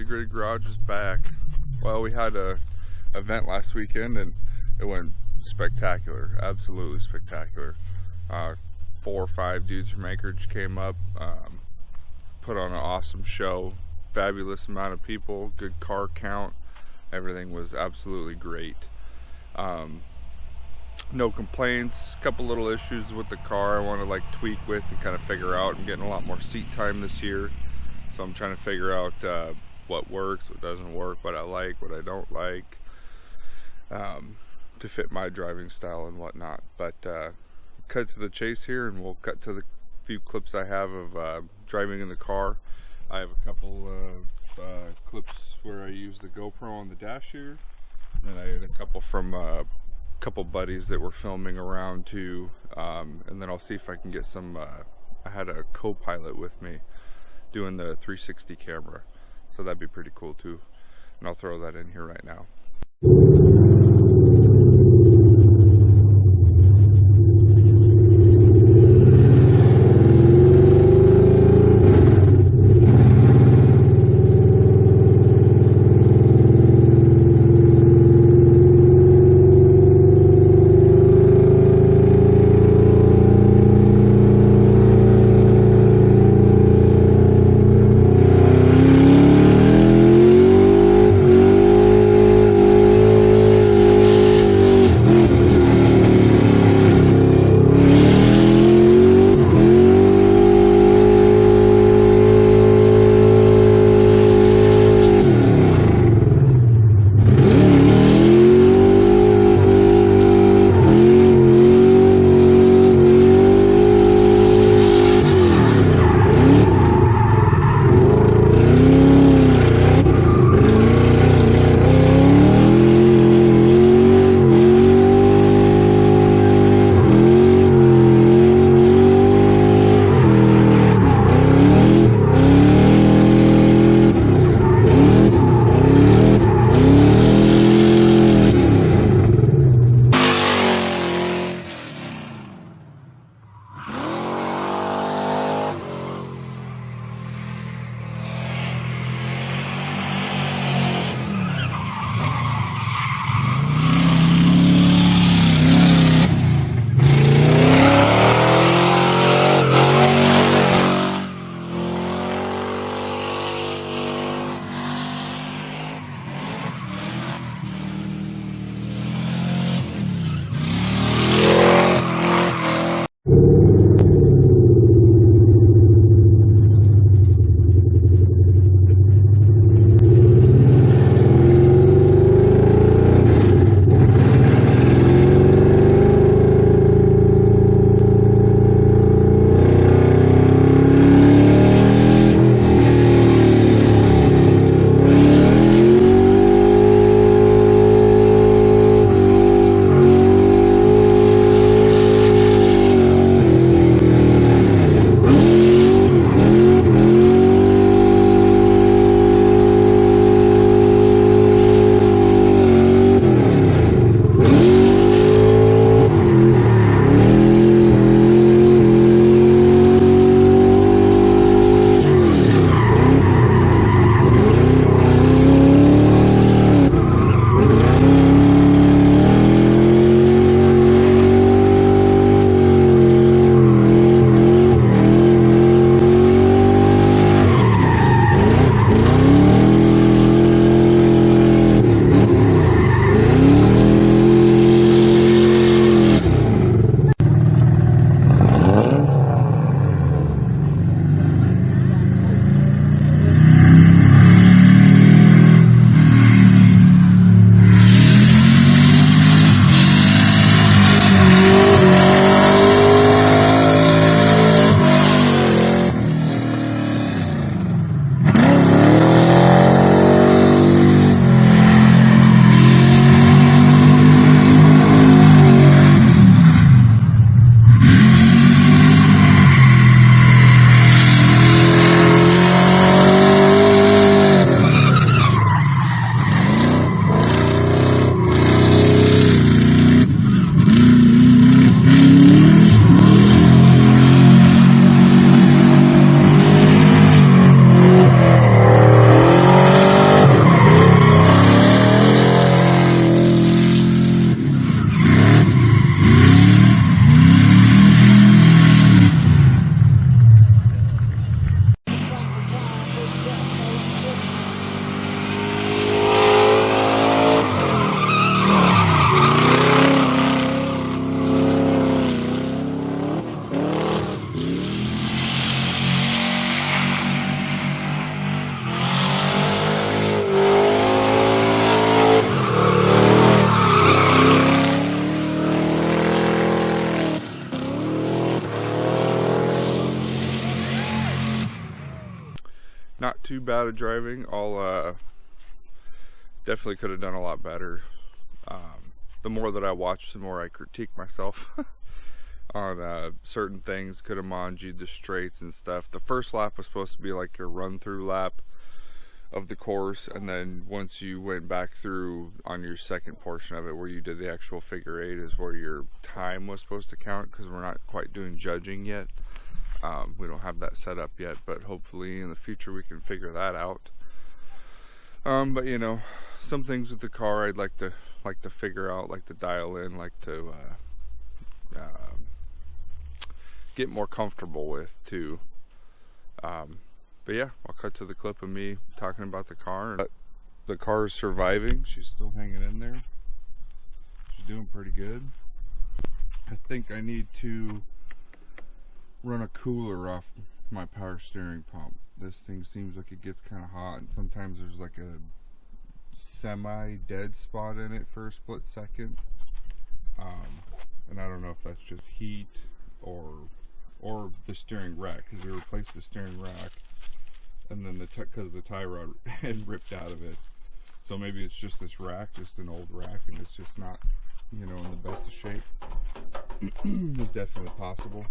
Integrated Garage is back. Well, we had a event last weekend and it went spectacular, absolutely spectacular. 4 or 5 dudes from Anchorage came up, put on an awesome show, fabulous amount of people, good car count, everything was absolutely great. No complaints, couple little issues with the car I want to tweak with and kind of figure out. I'm getting a lot more seat time this year, so I'm trying to figure out what works, what doesn't work, what I like, what I don't like, to fit my driving style and whatnot. But cut to the chase here, and we'll cut to the few clips I have of driving in the car. I have a couple of clips where I use the GoPro on the dash here, and I had a couple from couple buddies that were filming around too, and then I'll see if I can get some I had a co-pilot with me doing the 360 camera, so that'd be pretty cool too, and I'll throw that in here right now. too bad at driving. I'll definitely could have done a lot better. The more that I watch, the more I critique myself on certain things. Could have mangied the straights and stuff. The first lap was supposed to be like your run-through lap of the course, and then once you went back through on your second portion of it where you did the actual figure eight is where your time was supposed to count, because we're not quite doing judging yet. We don't have that set up yet, but hopefully in the future we can figure that out. But you know, some things with the car I'd like to figure out, like to dial in, like to get more comfortable with too. But yeah, I'll cut to the clip of me talking about the car. The car is surviving. She's still hanging in there. She's doing pretty good. I think I need to run a cooler off my power steering pump. This thing seems like it gets kind of hot, and sometimes there's like a semi-dead spot in it for a split second. And I don't know if that's just heat or the steering rack, because we replaced the steering rack, and then because the tie rod had ripped out of it. So maybe it's just this rack, just an old rack, and it's just not, you know, in the best of shape. It's definitely possible.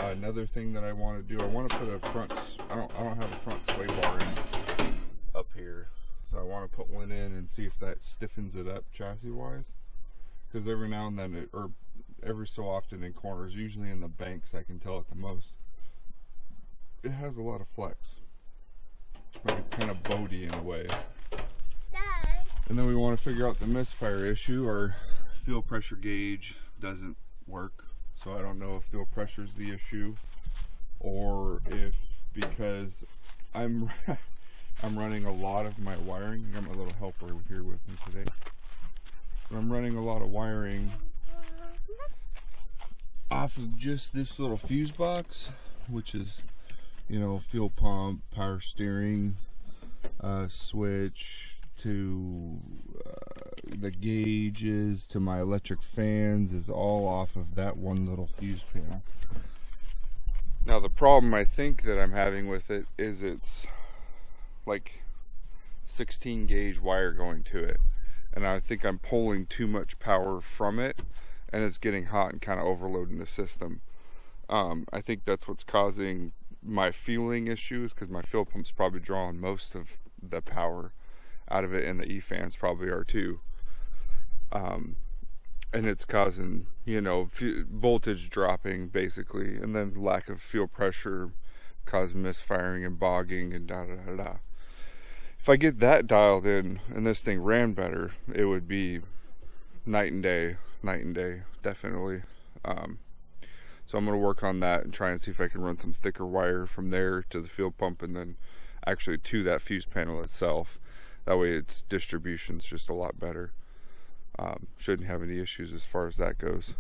Another thing that I want to do, I want to put a front, I don't have a front sway bar in up here, so I want to put one in and see if that stiffens it up chassis wise, because every now and then, or every so often in corners, usually in the banks I can tell it the most, it has a lot of flex, like it's kind of boaty in a way. And then we want to figure out the misfire issue. Our fuel pressure gauge doesn't work, so I don't know if fuel pressure is the issue, or if because I'm running a lot of my wiring. I got my little helper here with me today. But I'm running a lot of wiring off of just this little fuse box, which is, you know, fuel pump, power steering, switch, to the gauges, to my electric fans, is all off of that one little fuse panel. Now the problem I think that I'm having with it is it's like 16 gauge wire going to it, and I think I'm pulling too much power from it, and it's getting hot and kind of overloading the system. I think that's what's causing my fueling issues, because my fuel pump's probably drawing most of the power out of it, and the E-fans probably are too. And it's causing, you know, voltage dropping basically, and then lack of fuel pressure causing misfiring and bogging and da da da da. If I get that dialed in and this thing ran better, it would be night and day, definitely. So I'm going to work on that and try and see if I can run some thicker wire from there to the fuel pump, and then actually to that fuse panel itself. That way its distribution's just a lot better. Shouldn't have any issues as far as that goes.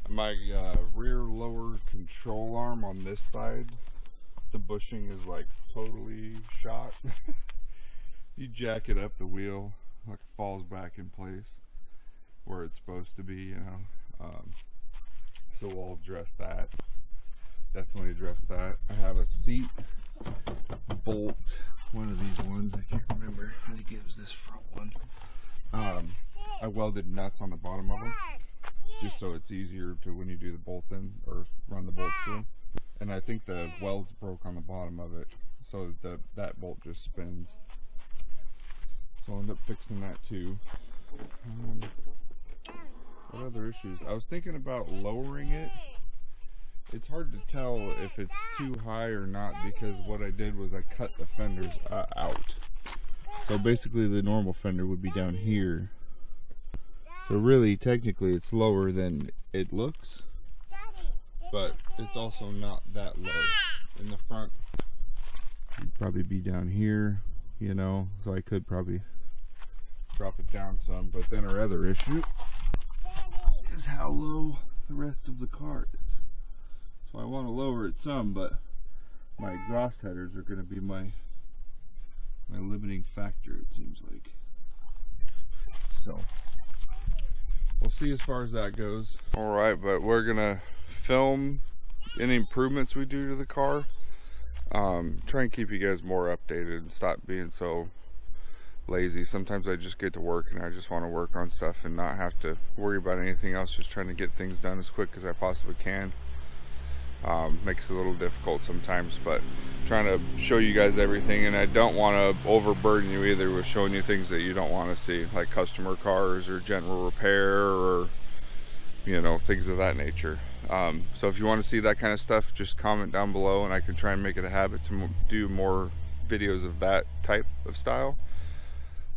My rear lower control arm on this side, the bushing is like totally shot. You jack it up, the wheel like falls back in place where it's supposed to be, you know. So we'll address that. Definitely address that. I have a seat bolt, one of these ones, I can't remember. I think it was this front one. I welded nuts on the bottom of them, just so it's easier to, when you do the bolts in or run the bolts through. And I think the welds broke on the bottom of it, so that bolt just spins. So I'll end up fixing that too. What other issues? I was thinking about lowering it. It's hard to tell if it's too high or not, because what I did was I cut the fenders out. So basically the normal fender would be down here. So really, technically it's lower than it looks, but it's also not that low. In the front, it'd probably be down here, you know, so I could probably drop it down some. But then our other issue is how low the rest of the car is. So I want to lower it some, but my exhaust headers are going to be my limiting factor, it seems like. So we'll see as far as that goes. Alright, but we're going to film any improvements we do to the car. Try and keep you guys more updated and stop being so lazy. Sometimes I just get to work and I just want to work on stuff and not have to worry about anything else, just trying to get things done as quick as I possibly can. Makes it a little difficult sometimes, but trying to show you guys everything, and I don't want to overburden you either with showing you things that you don't want to see, like customer cars or general repair or things of that nature. So if you want to see that kind of stuff, just comment down below and I can try and make it a habit to do more videos of that type of style.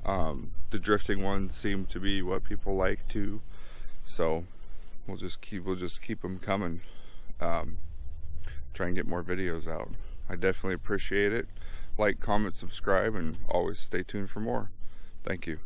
The drifting ones seem to be what people like too, so we'll just keep them coming. Try and get more videos out. I definitely appreciate it. Like, comment, subscribe, and always stay tuned for more. Thank you.